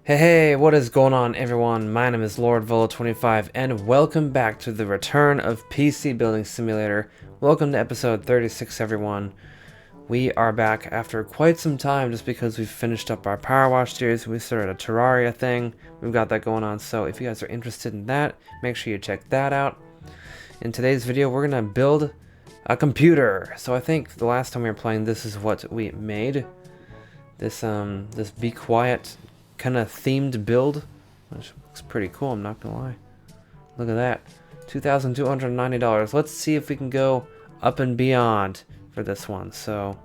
Hey, what is going on, everyone? My name is Lord Volo25, and welcome back to the return of PC Building Simulator. Welcome to episode 36, everyone. We are back after quite some time just because we've finished up our Power Wash series. We started a Terraria thing. We've got that going on, so if you guys are interested in that, make sure you check that out. In today's video, we're going to build a computer. So I think the last time we were playing, this is what we made. This Be Quiet kind of themed build, which looks pretty cool, I'm not gonna lie. Look at that, $2,290. Let's see if we can go up and beyond for this one. So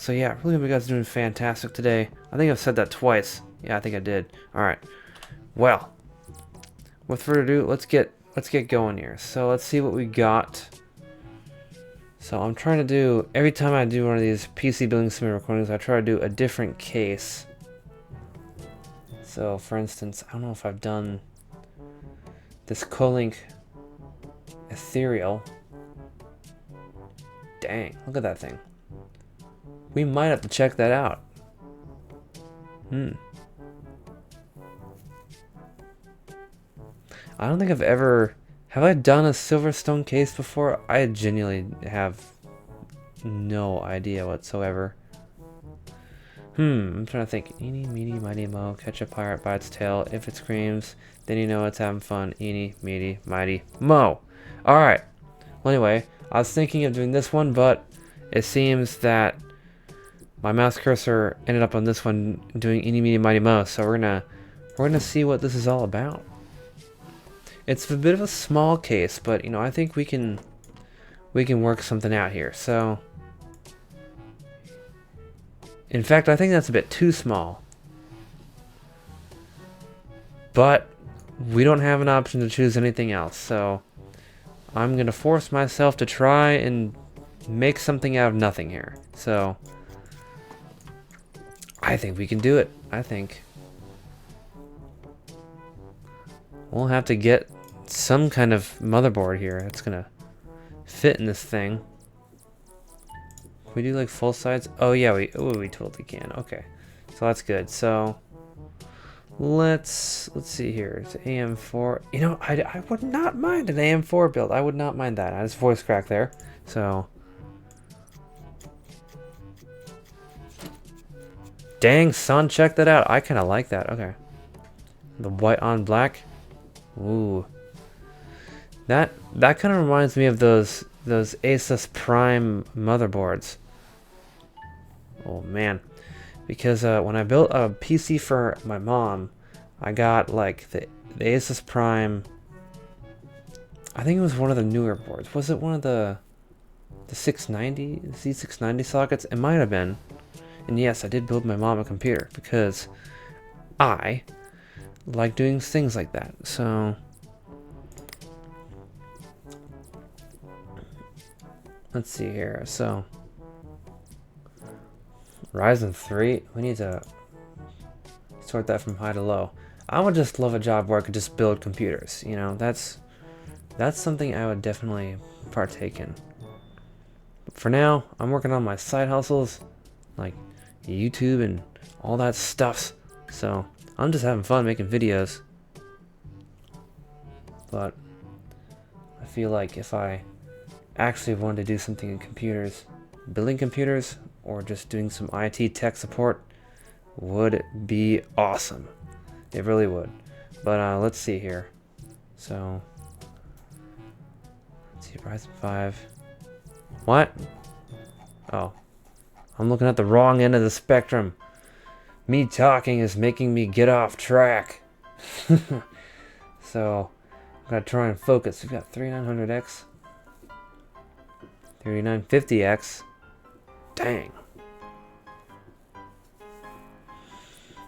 yeah, really hope you guys are doing fantastic today. I think I've said that twice. Yeah, I think I did. All right, well, with further ado, let's get going here. So let's see what we got. So I'm trying to do, every time I do one of these PC Building Simulator recordings, I try to do a different case. So, for instance, I don't know if I've done this Colink Ethereal. Dang, look at that thing. We might have to check that out. I don't think I've ever... Have I done a Silverstone case before? I genuinely have no idea whatsoever. I'm trying to think. Eeny, meeny, mighty, mo. Catch a pirate by its tail. If it screams, then you know it's having fun. Eeny, meeny, mighty, mo. Alright. Well, anyway, I was thinking of doing this one, but it seems that my mouse cursor ended up on this one doing eeny, meeny, mighty, mo. So we're gonna see what this is all about. It's a bit of a small case, but you know, I think we can work something out here. So in fact, I think that's a bit too small. But we don't have an option to choose anything else, so I'm gonna force myself to try and make something out of nothing here. So I think we can do it. I think we'll have to get some kind of motherboard here that's gonna fit in this thing. Can we do like full sides? Oh yeah, we totally can. Okay, so that's good. So let's see here. It's AM4. You know, I would not mind an AM4 build. I would not mind that. I just voice crack there. So dang son, check that out. I kind of like that. Okay, the white on black. Ooh, that kind of reminds me of those Asus Prime motherboards. Oh man, because when I built a PC for my mom, I got like the Asus Prime. I think it was one of the newer boards. Was it one of the 690 Z690 sockets? It might have been. And yes, I did build my mom a computer because I like doing things like that. So let's see here. So Ryzen 3, we need to sort that from high to low. I would just love a job where I could just build computers. You know, that's something I would definitely partake in. But for now, I'm working on my side hustles, like YouTube and all that stuff. So I'm just having fun making videos. But I feel like if I actually wanted to do something in computers, building computers, or just doing some IT tech support would be awesome. It really would. But let's see here. So let's see, Ryzen 5. What? Oh, I'm looking at the wrong end of the spectrum. Me talking is making me get off track. So I'm gonna try and focus. We've got 3900X, 3950X. Dang.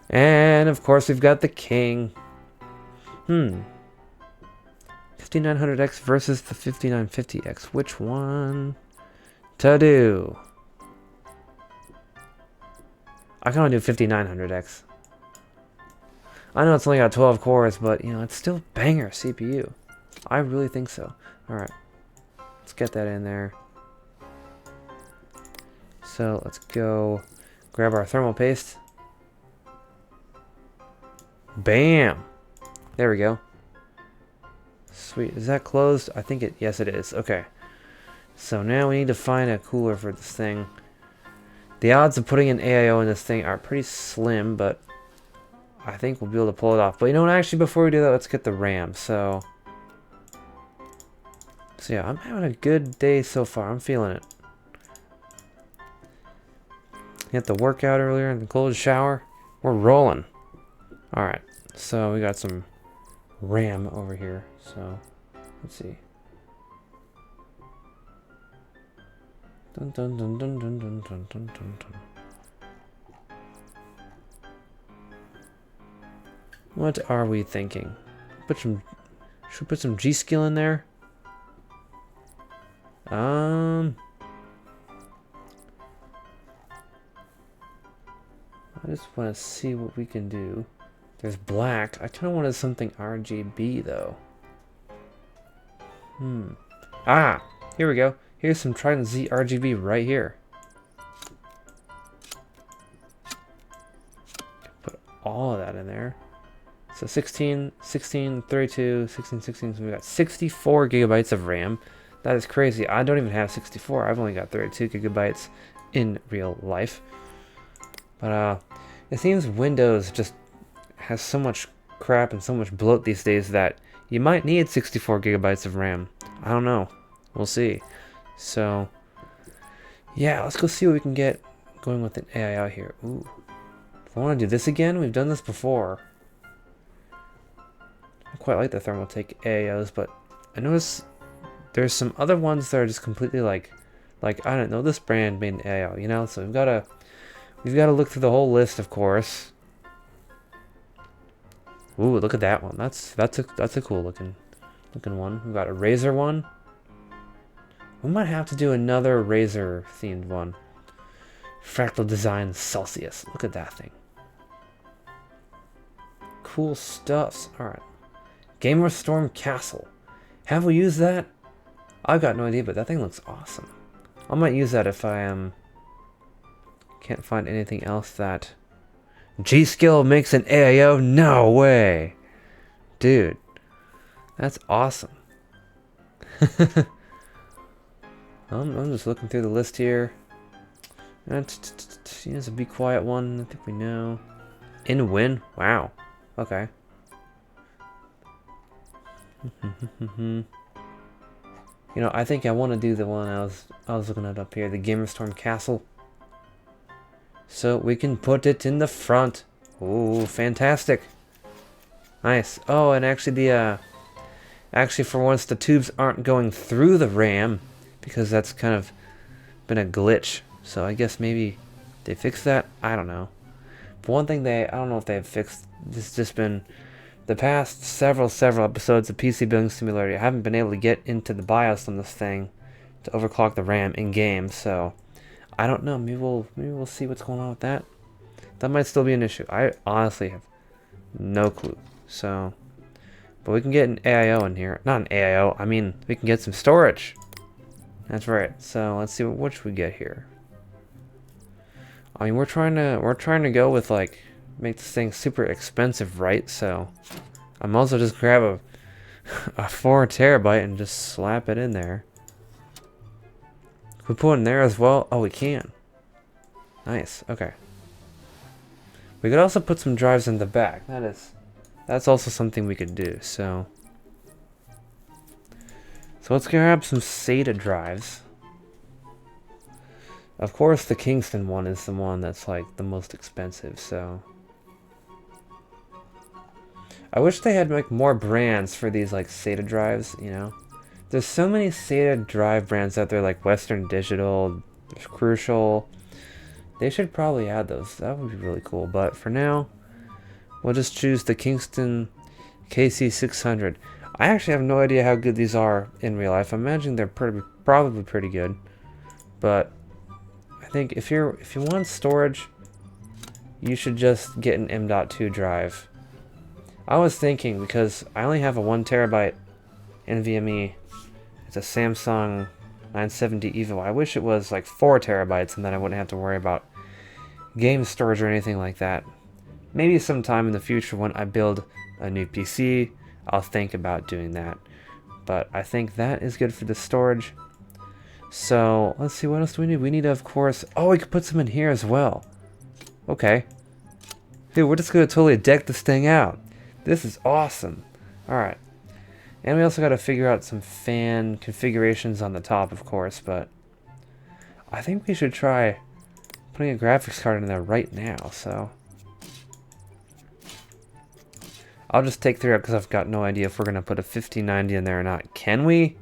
And of course we've got the king. 5900X versus the 5950X. Which one to do? I can only do 5900X. I know it's only got 12 cores, but you know, it's still banger CPU. I really think so. Alright. Let's get that in there. So let's go grab our thermal paste. Bam! There we go. Sweet. Is that closed? I think it... Yes, it is. Okay. So now we need to find a cooler for this thing. The odds of putting an AIO in this thing are pretty slim, but I think we'll be able to pull it off. But you know what? Actually, before we do that, let's get the RAM. So yeah, I'm having a good day so far. I'm feeling it. Hit the workout earlier in the cold shower. We're rolling. Alright, so we got some RAM over here. So let's see. Dun, dun, dun, dun, dun, dun, dun, dun, dun, dun. What are we thinking? Should we put some G skill in there? I just want to see what we can do. There's black. I kind of wanted something RGB though. Ah, here we go. Here's some Trident Z RGB right here. Put all of that in there. So 16, 16, 32, 16, 16. So we got 64 gigabytes of RAM. That is crazy. I don't even have 64. I've only got 32 gigabytes in real life. But it seems Windows just has so much crap and so much bloat these days that you might need 64 gigabytes of RAM. I don't know. We'll see. So, yeah, let's go see what we can get going with an AI out here. Ooh. If I want to do this again, we've done this before. I quite like the Thermaltake AIOs, but I notice there's some other ones that are just completely like I don't know, this brand made an AIO, you know? So we've got to look through the whole list, of course. Ooh, look at that one. That's a cool looking one. We've got a Razer one. We might have to do another Razer themed one. Fractal Design Celsius. Look at that thing. Cool stuffs. Alright. Gamer Storm Castle. Have we used that? I've got no idea, but that thing looks awesome. I might use that if I can't find anything else that... G-Skill makes an AIO? No way! Dude. That's awesome. I'm just looking through the list here. It's a Be Quiet one. I think we know. In Win? Wow. Okay. You know, I think I want to do the one I was looking at up here, the Gamerstorm Castle. So we can put it in the front. Ooh, fantastic. Nice. Oh, and actually actually for once the tubes aren't going through the RAM, because that's kind of been a glitch. So I guess maybe they fixed that. I don't know. But one thing I don't know if they've fixed. This has just been the past several episodes of PC Building Simulator. I haven't been able to get into the BIOS on this thing to overclock the RAM in game. So I don't know. Maybe we'll see what's going on with that. That might still be an issue. I honestly have no clue. So, but we can get an AIO in here. Not an AIO. I mean, we can get some storage. That's right. So let's see what should we get here. I mean, we're trying to go with like make this thing super expensive, right? So I might as well just grab a 4 terabyte and just slap it in there. Can we put it in there as well? Oh, we can. Nice. Okay. We could also put some drives in the back. That's also something we could do. So let's grab some SATA drives. Of course, the Kingston one is the one that's like the most expensive. So I wish they had like more brands for these like SATA drives. You know, there's so many SATA drive brands out there, like Western Digital, there's Crucial. They should probably add those. That would be really cool. But for now, we'll just choose the Kingston KC600. I actually have no idea how good these are in real life. I imagine they're probably pretty good. But I think if you want storage, you should just get an M.2 drive. I was thinking, because I only have a 1 terabyte NVMe. It's a Samsung 970 EVO. I wish it was like 4 terabytes, and then I wouldn't have to worry about game storage or anything like that. Maybe sometime in the future when I build a new PC, I'll think about doing that. But I think that is good for the storage. So let's see, what else do we need? We need, of course, oh, we could put some in here as well. Okay. Dude, we're just gonna totally deck this thing out. This is awesome. Alright. And we also gotta figure out some fan configurations on the top, of course, but I think we should try putting a graphics card in there right now, so I'll just take 3 out because I've got no idea if we're gonna put a 5090 in there or not. Can we?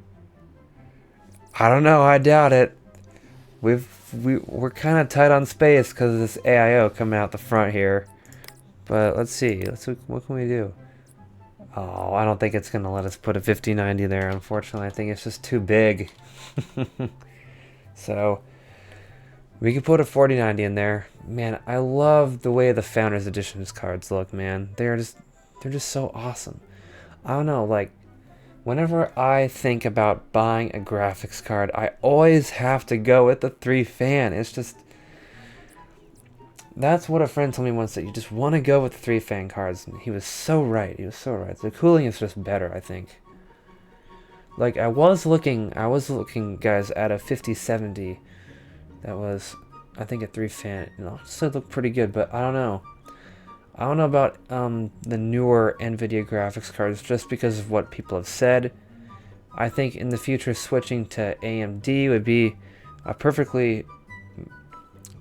I don't know, I doubt it. We're kind of tight on space because of this AIO coming out the front here. But let's see. What can we do? Oh, I don't think it's going to let us put a 5090 there, unfortunately. I think it's just too big. So, we could put a 4090 in there. Man, I love the way the Founders Editions cards look, man. They're just so awesome. I don't know, like, whenever I think about buying a graphics card, I always have to go with the 3-fan. It's just... That's what a friend told me once, that you just want to go with the 3-fan cards. And he was so right. He was so right. The cooling is just better, I think. Like, I was looking, guys, at a 5070. That was, I think, a 3-fan. You know, it still looked pretty good, but I don't know. I don't know about the newer NVIDIA graphics cards just because of what people have said. I think in the future switching to AMD would be a perfectly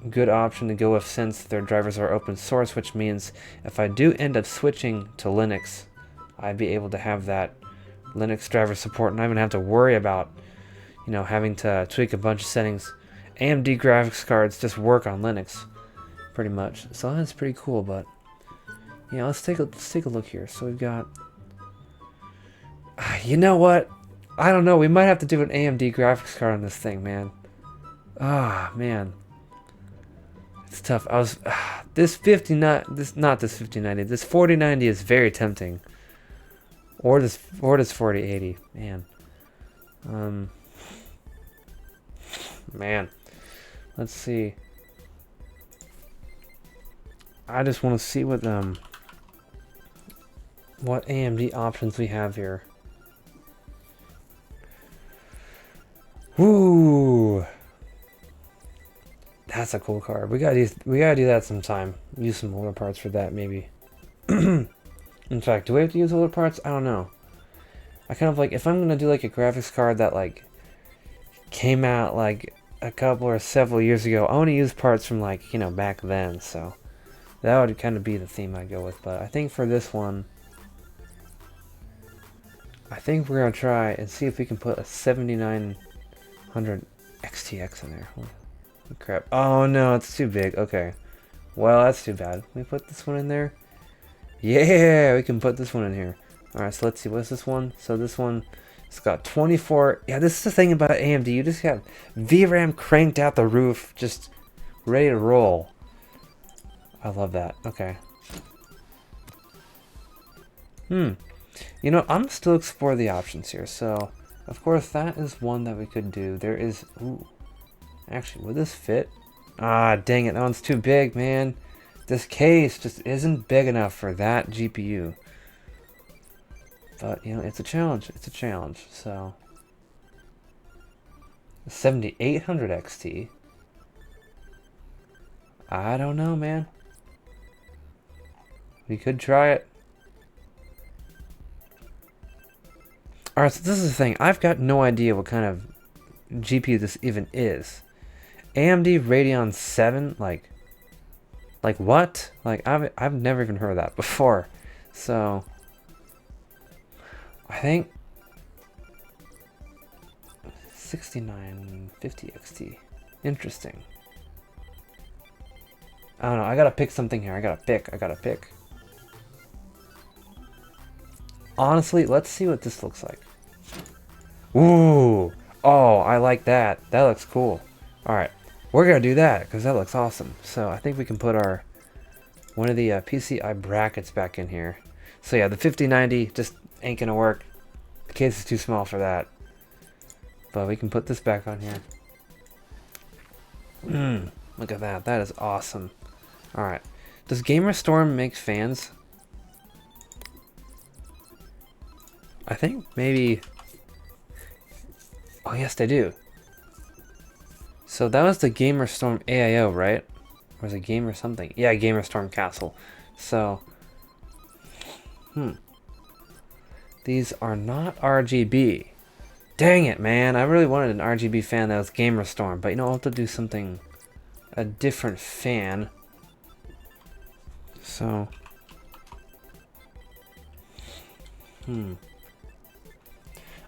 good option to go with, since their drivers are open source, which means if I do end up switching to Linux, I'd be able to have that Linux driver support and not even have to worry about, you know, having to tweak a bunch of settings. AMD graphics cards just work on Linux pretty much, so that's pretty cool. But yeah, let's take a look here. So we've got, you know what, I don't know, we might have to do an AMD graphics card on this thing, man. Man, it's tough. This 5090, this 4090 is very tempting. Or this 4080, man. Man, let's see. I just want to see what AMD options we have here. Woo! That's a cool card. We gotta do that sometime. Use some older parts for that, maybe. In fact, do we have to use older parts? I don't know. I kind of like, if I'm gonna do like a graphics card that like came out like a couple or several years ago, I want to use parts from, like, you know, back then. So that would kind of be the theme I go with. But I think for this one, I think we're gonna try and see if we can put a 7900 XTX in there. Oh, crap. Oh no, it's too big. Okay. Well, that's too bad. Can we put this one in there? Yeah, we can put this one in here. Alright, so let's see. What's this one? So this one, it's got 24. Yeah, this is the thing about AMD. You just got VRAM cranked out the roof, just ready to roll. I love that. Okay. You know, I'm still exploring the options here. So, of course, that is one that we could do. There is... Ooh. Actually, would this fit? Ah, dang it. That one's too big, man. This case just isn't big enough for that GPU. But, you know, it's a challenge. It's a challenge. So, 7800 XT. I don't know, man. We could try it. Alright, so this is the thing. I've got no idea what kind of GPU this even is. AMD Radeon 7? Like what? Like, I've never even heard of that before. So, I think 6950 XT. Interesting. I don't know. I gotta pick something here. I gotta pick. Honestly, let's see what this looks like. Ooh. Oh, I like that. That looks cool. Alright. We're gonna do that because that looks awesome. So I think we can put one of the PCI brackets back in here. So yeah, the 5090 just ain't gonna work. The case is too small for that. But we can put this back on here. Look at that. That is awesome. Alright. Does Gamerstorm make fans? I think maybe... Oh, yes, they do. So that was the Gamerstorm AIO, right? Or was it Gamer something? Yeah, Gamerstorm Castle. So... These are not RGB. Dang it, man. I really wanted an RGB fan that was Gamerstorm. But, you know, I'll have to do something... A different fan. So...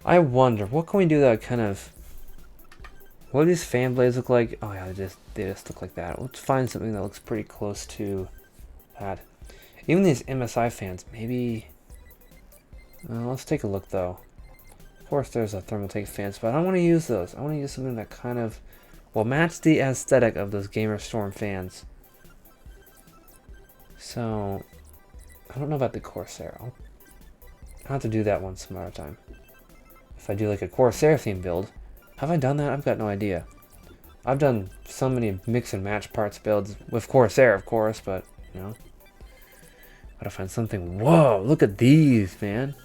I wonder, what can we do that kind of... What do these fan blades look like? Oh yeah, they just look like that. Let's find something that looks pretty close to that. Even these MSI fans, maybe... let's take a look though. Of course there's a thermaltake fans, but I don't want to use those. I want to use something that kind of will match the aesthetic of those Gamerstorm fans. So, I don't know about the Corsair. I'll have to do that one some other time. If I do like a Corsair theme build. Have I done that? I've got no idea. I've done so many mix and match parts builds with Corsair, of course, but, you know. Gotta find something. Whoa, look at these, man.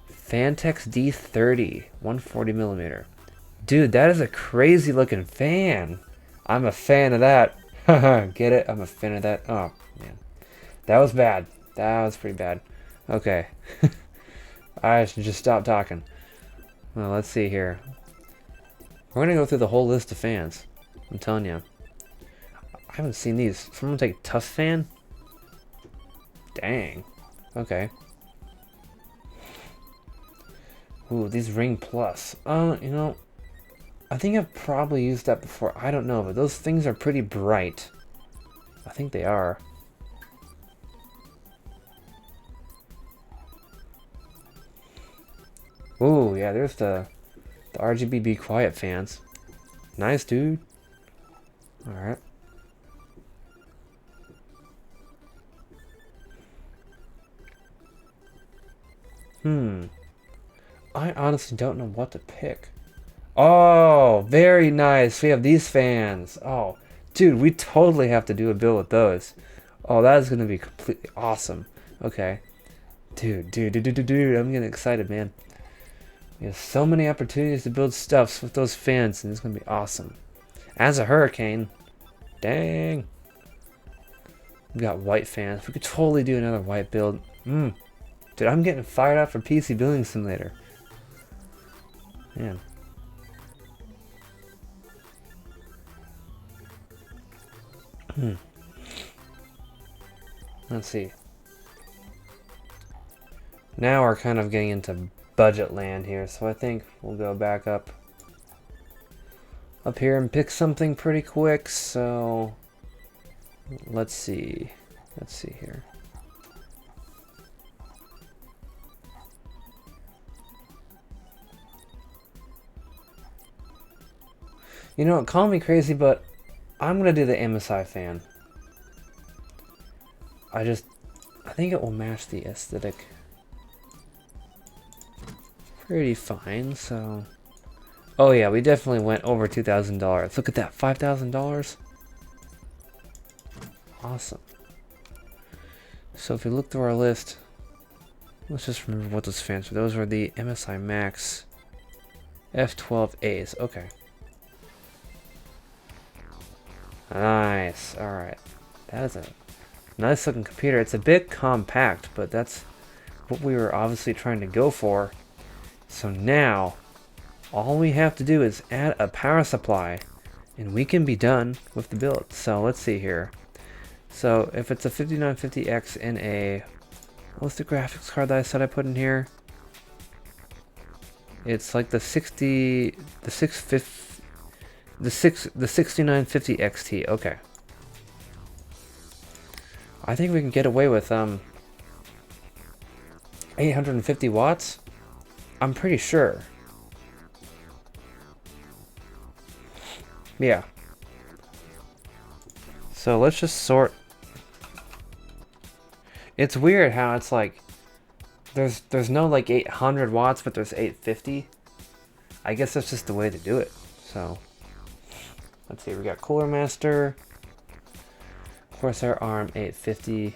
Fantex D30, 140mm. Dude, that is a crazy looking fan. I'm a fan of that. Get it? I'm a fan of that. Oh, man. That was bad. That was pretty bad. Okay. I should just stop talking. Well, let's see here. We're gonna go through the whole list of fans. I'm telling you. I haven't seen these. Someone take Tough Fan? Dang. Okay. Ooh, these Ring Plus. You know, I think I've probably used that before. I don't know, but those things are pretty bright. I think they are. Ooh, yeah, there's the RGB Be Quiet fans. Nice, dude. Alright. I honestly don't know what to pick. Oh, very nice. We have these fans. Oh, dude, we totally have to do a build with those. Oh, that is going to be completely awesome. Okay. Dude, I'm getting excited, man. We have so many opportunities to build stuffs with those fans, and it's going to be awesome. As a hurricane. Dang. We got white fans. We could totally do another white build. Dude, I'm getting fired up for PC Building Simulator. Man. Let's see. Now we're kind of getting into budget land here, so I think we'll go back up here and pick something pretty quick. So let's see here. You know, call me crazy, but I'm gonna do the MSI fan. I think it will match the aesthetic pretty fine, so... Oh yeah, we definitely went over $2,000. Look at that, $5,000? Awesome. So if we look through our list, let's just remember what those fans were. Those were the MSI Max F12As. Okay. Nice. Alright. That is a nice looking computer. It's a bit compact, but that's what we were obviously trying to go for. So now, all we have to do is add a power supply, and we can be done with the build. So let's see here. So if it's a 5950X in a... What's the graphics card that I said I put in here? It's like the 6950 XT. Okay. I think we can get away with 850 watts. I'm pretty sure. Yeah. So let's just sort. It's weird how it's like there's no like 800 watts, but there's 850. I guess that's just the way to do it. So let's see, we got Cooler Master. Corsair ARM 850.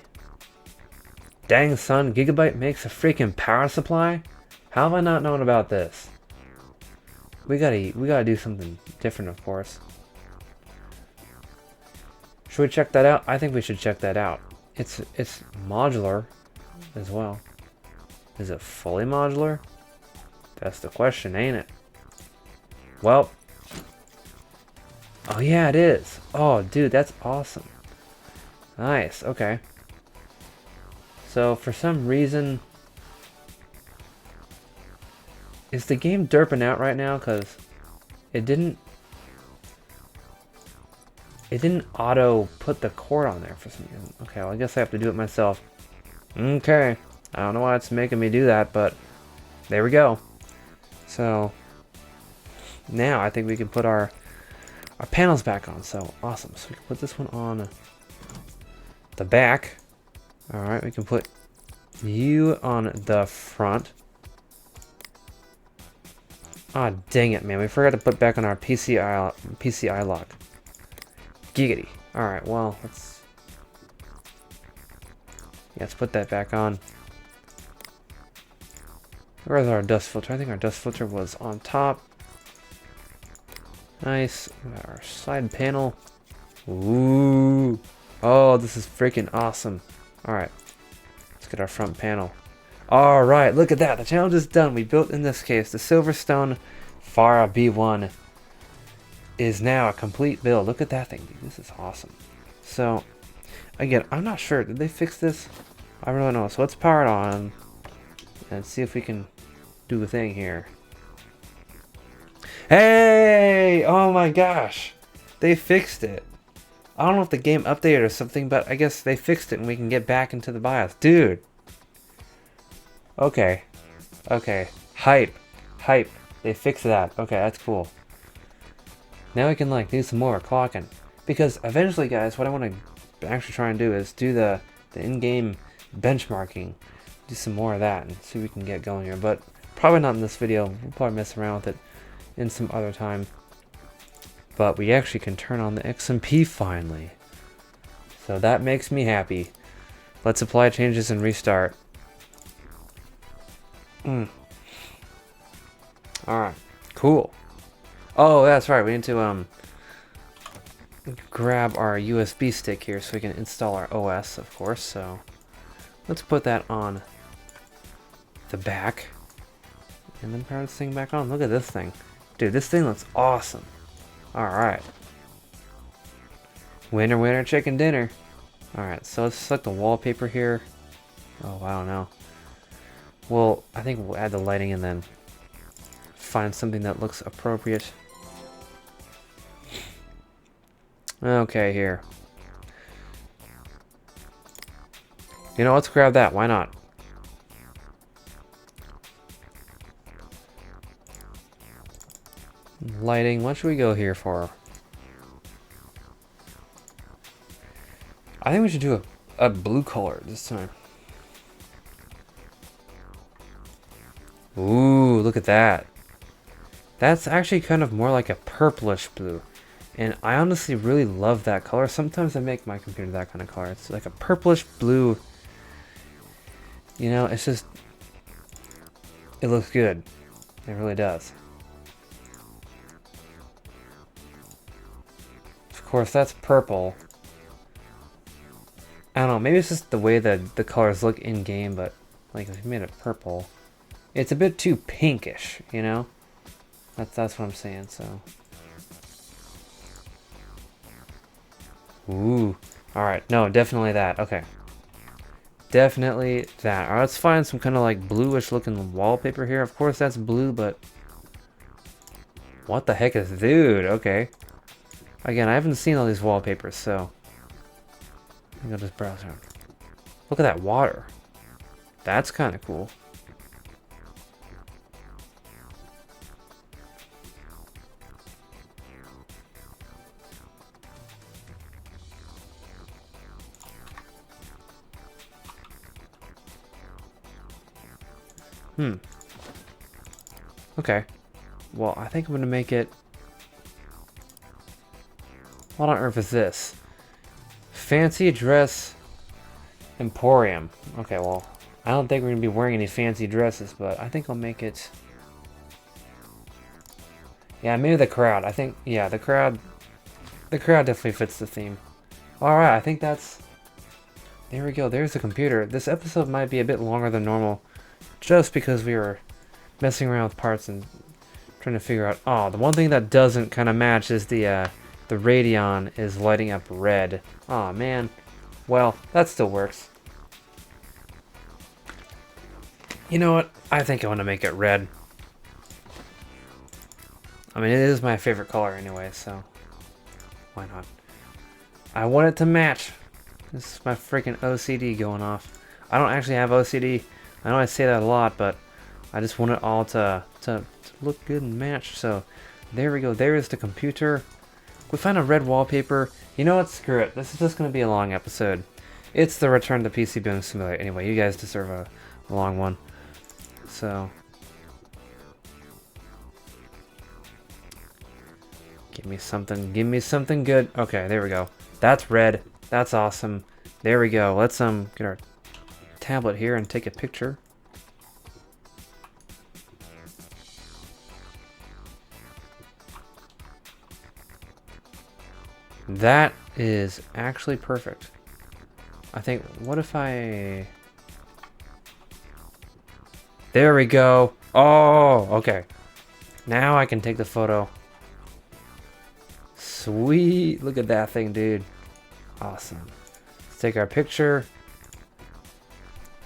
Dang son, Gigabyte makes a freaking power supply? How have I not known about this? We gotta do something different, of course. Should we check that out? I think we should check that out. It's modular as well. Is it fully modular? That's the question, ain't it? Well. Oh yeah, it is. Oh dude, that's awesome. Nice, okay. So for some reason, is the game derping out right now? Cause it didn't auto put the cord on there for some reason. Okay, well I guess I have to do it myself. Okay, I don't know why it's making me do that, but there we go. So now I think we can put our panels back on. So awesome. So we can put this one on the back. All right, we can put you on the front. Ah, dang it, man. We forgot to put back on our PCI lock. Giggity. All right, well, let's put that back on. Where's our dust filter? I think our dust filter was on top. Nice. Our side panel. Ooh. Oh, this is freaking awesome. Alright. Let's get our front panel. Alright, look at that. The challenge is done. We built, in this case, the Silverstone Farah B1 is now a complete build. Look at that thing, dude. This is awesome. So, again, I'm not sure. Did they fix this? I really don't know. So let's power it on and see if we can do a thing here. Hey! Oh my gosh! They fixed it. I don't know if the game updated or something, but I guess they fixed it and we can get back into the BIOS. Dude! Okay. Okay. Hype. Hype. They fixed that. Okay, that's cool. Now we can like do some more clocking. Because eventually, guys, what I want to actually try and do is do the in-game benchmarking. Do some more of that and see if we can get going here. But probably not in this video. We'll probably mess around with it in some other time. But we actually can turn on the XMP finally. So that makes me happy. Let's apply changes and restart. Alright, cool. Oh, that's right. We need to grab our USB stick here so we can install our OS, of course. So let's put that on the back. And then power this thing back on. Look at this thing. Dude, this thing looks awesome. Alright. Winner, winner, chicken dinner. Alright, so let's select the wallpaper here. Oh, I don't know. Well, I think we'll add the lighting and then find something that looks appropriate. Okay, here. You know, let's grab that. Why not? Lighting. What should we go here for? I think we should do a blue color this time. Ooh, look at that. That's actually kind of more like a purplish blue. And I honestly really love that color. Sometimes I make my computer that kind of color. It's like a purplish blue. You know, it's just... it looks good. It really does. Of course, that's purple. I don't know, maybe it's just the way that the colors look in game, but like if you made it purple, it's a bit too pinkish, you know? That's what I'm saying, so. Ooh. Alright, no, definitely that. Okay. Definitely that. Alright, let's find some kind of like bluish looking wallpaper here. Of course that's blue, but what the heck is... dude, okay. Again, I haven't seen all these wallpapers, so I think I'll just browse around. Look at that water. That's kind of cool. Okay. Well, I think I'm gonna make it... what on earth is this? Fancy dress emporium. Okay, well, I don't think we're gonna be wearing any fancy dresses, but I think I'll make it. Yeah, maybe the crowd. I think, yeah, the crowd definitely fits the theme. All right, I think that's. There we go. There's the computer. This episode might be a bit longer than normal, just because we were messing around with parts and trying to figure out. Oh, the one thing that doesn't kind of match is the Radeon is lighting up red. Oh man. Well, that still works. You know what? I think I want to make it red. I mean, it is my favorite color anyway, so why not? I want it to match. This is my freaking OCD going off. I don't actually have OCD. I know I say that a lot, but I just want it all to look good and match. So there we go. There is the computer. We found a red wallpaper. You know what? Screw it. This is just going to be a long episode. It's the Return to PC Building Simulator. Anyway, you guys deserve a long one. So give me something good. Okay, there we go. That's red. That's awesome. There we go. Let's get our tablet here and take a picture. That is actually perfect. I think, what if I... There we go. Oh, okay. Now I can take the photo. Sweet. Look at that thing, dude. Awesome. Let's take our picture.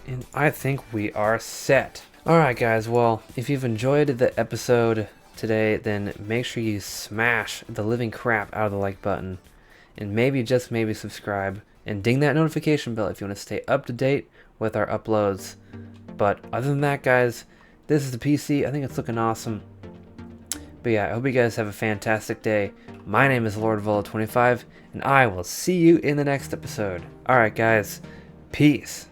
And I think we are set. Alright guys, well, if you've enjoyed the episode today, then make sure you smash the living crap out of the like button. And maybe, just maybe, subscribe. And ding that notification bell if you want to stay up to date with our uploads. But other than that, guys, this is the PC. I think it's looking awesome. But yeah, I hope you guys have a fantastic day. My name is LordVolo25, and I will see you in the next episode. Alright guys, peace.